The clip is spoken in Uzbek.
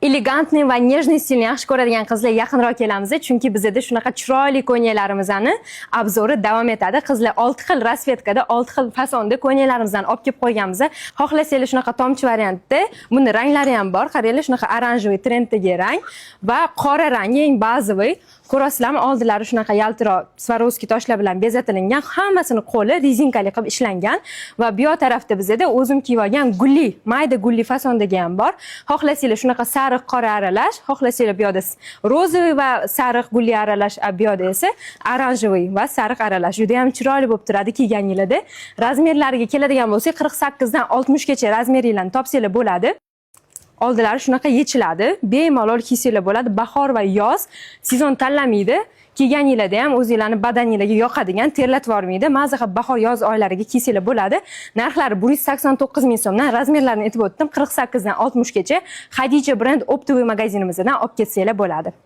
Elegantniy va nejniy stilni yaxshi ko'radigan qizlar yaqinroq kelamiz, chunki bizda shunaqa chiroyli ko'ylaklarimizni obzori davom etadi. Qizlar 6 xil rasvetkada, 6 xil fasonda ko'ylaklarimizdan olib kelib qo'yganmiz. Xohlasanglar shunaqa tomchi variantda, buni ranglari ham bor. Qaranglar, shunaqa oranjiy trenddagi rang va qora rang eng bazaviy. Ko'rasizlarmi, oldilari shunaqa yaltiroq Swarovski toshlar bilan bezatilgan, hammasini qo'li rezinkali qilib ishlangan va bu yoq tarafda bizda o'zim kiyib olgan gulli, mayda gulli fasondagi ham bor. Xohlasanglar shunaqa sariq qora aralash, xohlasanglar bu yoqda rozoviy va sariq gulli aralash, bu yoqda esa oranjiy va sariq aralash. Juda ham chiroyli bo'lib turadi kiyganingizda. Razmerlariga keladigan bo'lsak, 48 dan 60 gacha razmeringlarni topsanglar bo'ladi. Oldilari shunaqa yechiladi, bemalol kiysanglar bo'ladi. Bahor va yoz sezon tanlamaydi. Kiyganingizda ham o'zingizlarning badaningizga yoqadigan, terlatib yormaydi. Maza qilib bahor yoz oylariga kiysanglar bo'ladi. Narxlari 189 ming so'mdan, razmerlarini aytib o'tdim, 48 dan 60 gacha Xadija brend optoviy magazinimizdan olib ketsanglar bo'ladi.